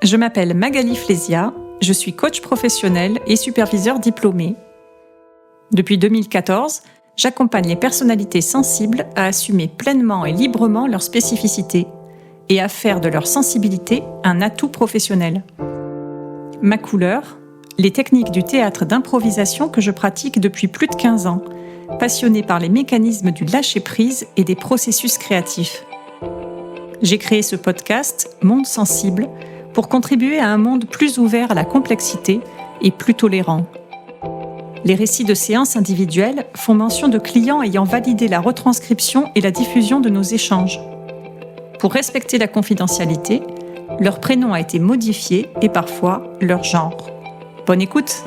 Je m'appelle Magali Flésia, je suis coach professionnel et superviseur diplômé. Depuis 2014, j'accompagne les personnalités sensibles à assumer pleinement et librement leurs spécificités et à faire de leur sensibilité un atout professionnel. Ma couleur, les techniques du théâtre d'improvisation que je pratique depuis plus de 15 ans, passionnée par les mécanismes du lâcher-prise et des processus créatifs. J'ai créé ce podcast, Monde Sensible, pour contribuer à un monde plus ouvert à la complexité et plus tolérant. Les récits de séances individuelles font mention de clients ayant validé la retranscription et la diffusion de nos échanges. Pour respecter la confidentialité, leur prénom a été modifié et parfois leur genre. Bonne écoute!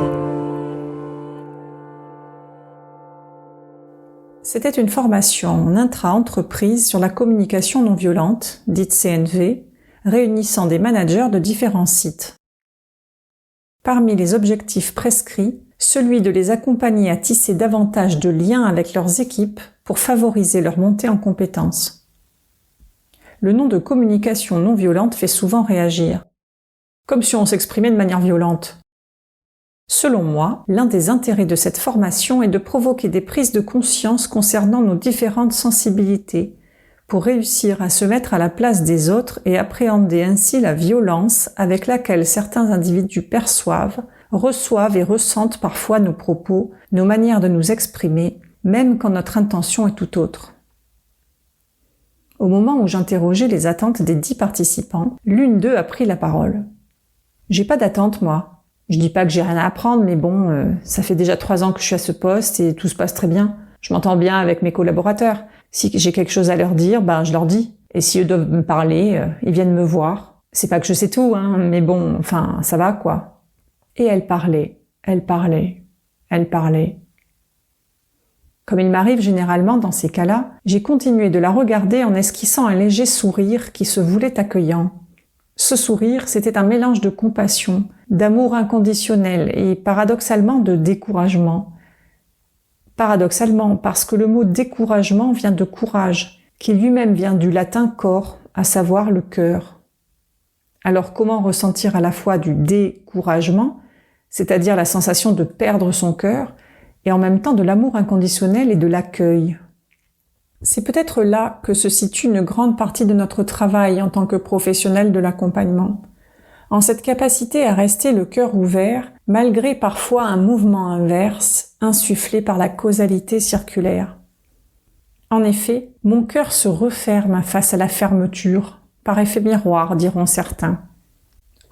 C'était une formation en intra-entreprise sur la communication non violente, dite CNV, réunissant des managers de différents sites. Parmi les objectifs prescrits, celui de les accompagner à tisser davantage de liens avec leurs équipes pour favoriser leur montée en compétences. Le nom de communication non violente fait souvent réagir, comme si on s'exprimait de manière violente. Selon moi, l'un des intérêts de cette formation est de provoquer des prises de conscience concernant nos différentes sensibilités, pour réussir à se mettre à la place des autres et appréhender ainsi la violence avec laquelle certains individus perçoivent, reçoivent et ressentent parfois nos propos, nos manières de nous exprimer, même quand notre intention est tout autre. Au moment où j'interrogeais les attentes des 10 participants, l'une d'eux a pris la parole. « J'ai pas d'attente, moi. Je dis pas que j'ai rien à apprendre, mais bon, ça fait déjà 3 ans que je suis à ce poste et tout se passe très bien. Je m'entends bien avec mes collaborateurs. Si j'ai quelque chose à leur dire, je leur dis. Et si eux doivent me parler, ils viennent me voir. C'est pas que je sais tout, mais bon, ça va, quoi. » Et elle parlait. Comme il m'arrive généralement dans ces cas-là, j'ai continué de la regarder en esquissant un léger sourire qui se voulait accueillant. Ce sourire, c'était un mélange de compassion, d'amour inconditionnel et paradoxalement de découragement. Paradoxalement, parce que le mot découragement vient de courage, qui lui-même vient du latin cor, à savoir le cœur. Alors comment ressentir à la fois du découragement, c'est-à-dire la sensation de perdre son cœur, et en même temps de l'amour inconditionnel et de l'accueil? C'est peut-être là que se situe une grande partie de notre travail en tant que professionnel de l'accompagnement. En cette capacité à rester le cœur ouvert, malgré parfois un mouvement inverse, insufflé par la causalité circulaire. En effet, mon cœur se referme face à la fermeture, par effet miroir, diront certains.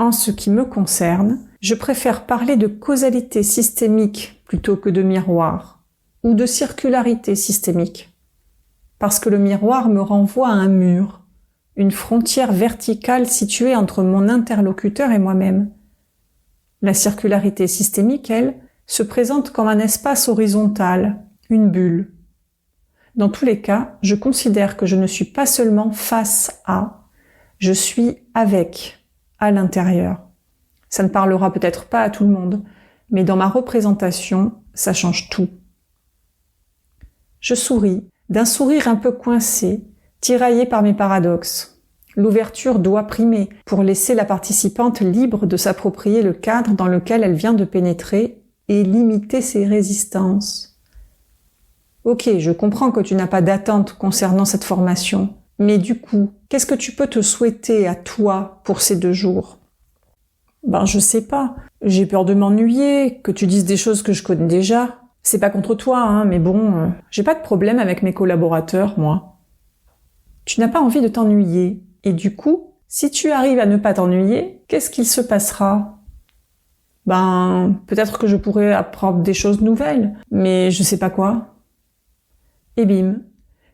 En ce qui me concerne, je préfère parler de causalité systémique plutôt que de miroir, ou de circularité systémique. Parce que le miroir me renvoie à un mur, une frontière verticale située entre mon interlocuteur et moi-même. La circularité systémique, elle, se présente comme un espace horizontal, une bulle. Dans tous les cas, je considère que je ne suis pas seulement face à, je suis avec, à l'intérieur. Ça ne parlera peut-être pas à tout le monde, mais dans ma représentation, ça change tout. Je souris, d'un sourire un peu coincé, tiraillé par mes paradoxes. L'ouverture doit primer pour laisser la participante libre de s'approprier le cadre dans lequel elle vient de pénétrer et limiter ses résistances. Ok, je comprends que tu n'as pas d'attente concernant cette formation, mais du coup, qu'est-ce que tu peux te souhaiter à toi pour ces 2 jours? Je sais pas. J'ai peur de m'ennuyer, que tu dises des choses que je connais déjà. C'est pas contre toi, mais bon, j'ai pas de problème avec mes collaborateurs, moi. Tu n'as pas envie de t'ennuyer. Et du coup, si tu arrives à ne pas t'ennuyer, qu'est-ce qu'il se passera? Peut-être que je pourrais apprendre des choses nouvelles, mais je sais pas quoi. Et bim,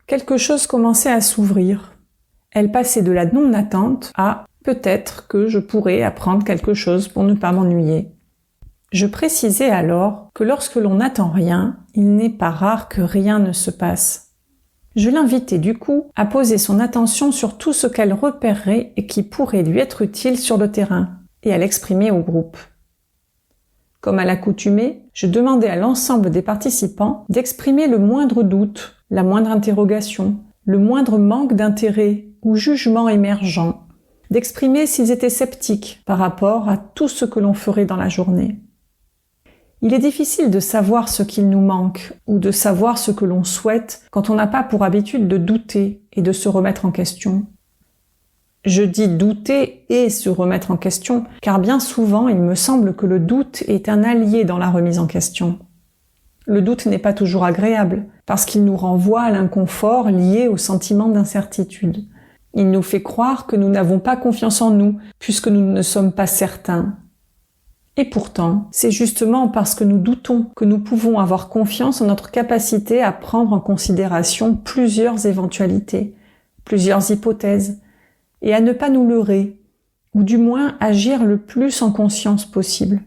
quelque chose commençait à s'ouvrir. Elle passait de la non-attente à peut-être que je pourrais apprendre quelque chose pour ne pas m'ennuyer. Je précisais alors que lorsque l'on n'attend rien, il n'est pas rare que rien ne se passe. Je l'invitais du coup à poser son attention sur tout ce qu'elle repérerait et qui pourrait lui être utile sur le terrain, et à l'exprimer au groupe. Comme à l'accoutumée, je demandais à l'ensemble des participants d'exprimer le moindre doute, la moindre interrogation, le moindre manque d'intérêt ou jugement émergent, d'exprimer s'ils étaient sceptiques par rapport à tout ce que l'on ferait dans la journée. Il est difficile de savoir ce qu'il nous manque ou de savoir ce que l'on souhaite quand on n'a pas pour habitude de douter et de se remettre en question. Je dis douter et se remettre en question, car bien souvent il me semble que le doute est un allié dans la remise en question. Le doute n'est pas toujours agréable, parce qu'il nous renvoie à l'inconfort lié au sentiment d'incertitude. Il nous fait croire que nous n'avons pas confiance en nous, puisque nous ne sommes pas certains. Et pourtant, c'est justement parce que nous doutons que nous pouvons avoir confiance en notre capacité à prendre en considération plusieurs éventualités, plusieurs hypothèses, et à ne pas nous leurrer, ou du moins agir le plus en conscience possible.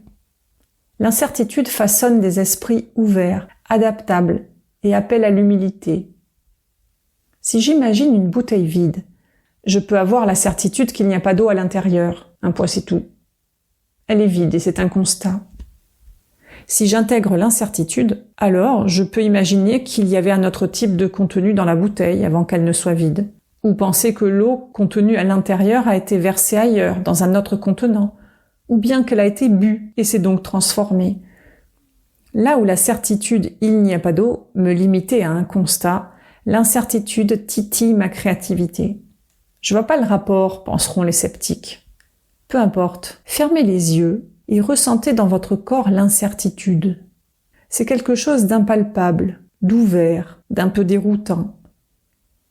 L'incertitude façonne des esprits ouverts, adaptables, et appelle à l'humilité. Si j'imagine une bouteille vide, je peux avoir la certitude qu'il n'y a pas d'eau à l'intérieur, un point c'est tout. Elle est vide et c'est un constat. Si j'intègre l'incertitude, alors je peux imaginer qu'il y avait un autre type de contenu dans la bouteille avant qu'elle ne soit vide, ou penser que l'eau contenue à l'intérieur a été versée ailleurs, dans un autre contenant, ou bien qu'elle a été bue et s'est donc transformée. Là où la certitude « il n'y a pas d'eau » me limitait à un constat, l'incertitude titille ma créativité. Je vois pas le rapport, penseront les sceptiques. Peu importe, fermez les yeux et ressentez dans votre corps l'incertitude. C'est quelque chose d'impalpable, d'ouvert, d'un peu déroutant.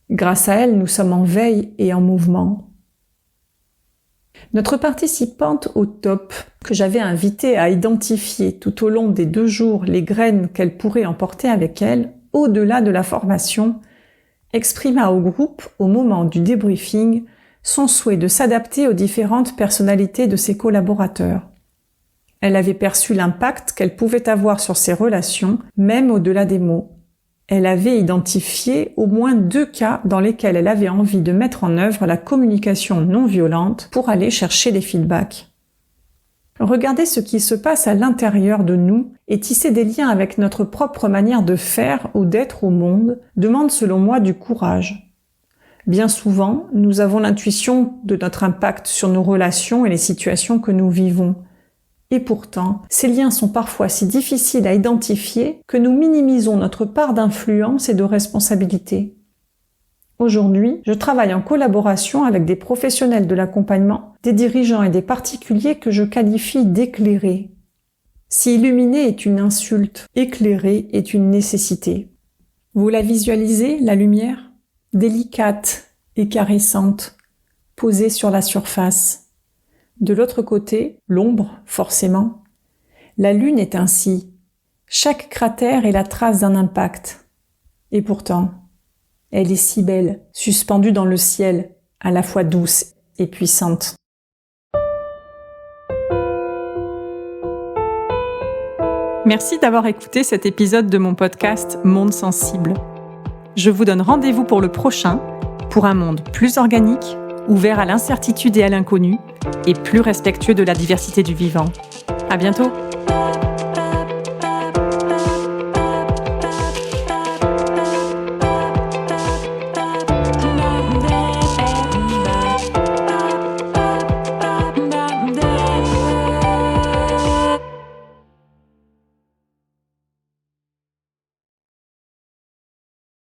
Grâce à elle, nous sommes en veille et en mouvement. Notre participante au top, que j'avais invitée à identifier tout au long des 2 jours les graines qu'elle pourrait emporter avec elle, au-delà de la formation, exprima au groupe, au moment du débriefing, son souhait de s'adapter aux différentes personnalités de ses collaborateurs. Elle avait perçu l'impact qu'elle pouvait avoir sur ses relations, même au-delà des mots. Elle avait identifié au moins 2 cas dans lesquels elle avait envie de mettre en œuvre la communication non violente pour aller chercher les feedbacks. Regarder ce qui se passe à l'intérieur de nous et tisser des liens avec notre propre manière de faire ou d'être au monde demande selon moi du courage. Bien souvent, nous avons l'intuition de notre impact sur nos relations et les situations que nous vivons. Et pourtant, ces liens sont parfois si difficiles à identifier que nous minimisons notre part d'influence et de responsabilité. Aujourd'hui, je travaille en collaboration avec des professionnels de l'accompagnement, des dirigeants et des particuliers que je qualifie d'éclairés. Si illuminer est une insulte, éclairer est une nécessité. Vous la visualisez, la lumière ? Délicate et caressante, posée sur la surface. De l'autre côté, l'ombre, forcément. La lune est ainsi. Chaque cratère est la trace d'un impact. Et pourtant, elle est si belle, suspendue dans le ciel, à la fois douce et puissante. Merci d'avoir écouté cet épisode de mon podcast Monde Sensible. Je vous donne rendez-vous pour le prochain, pour un monde plus organique, ouvert à l'incertitude et à l'inconnu, et plus respectueux de la diversité du vivant. À bientôt!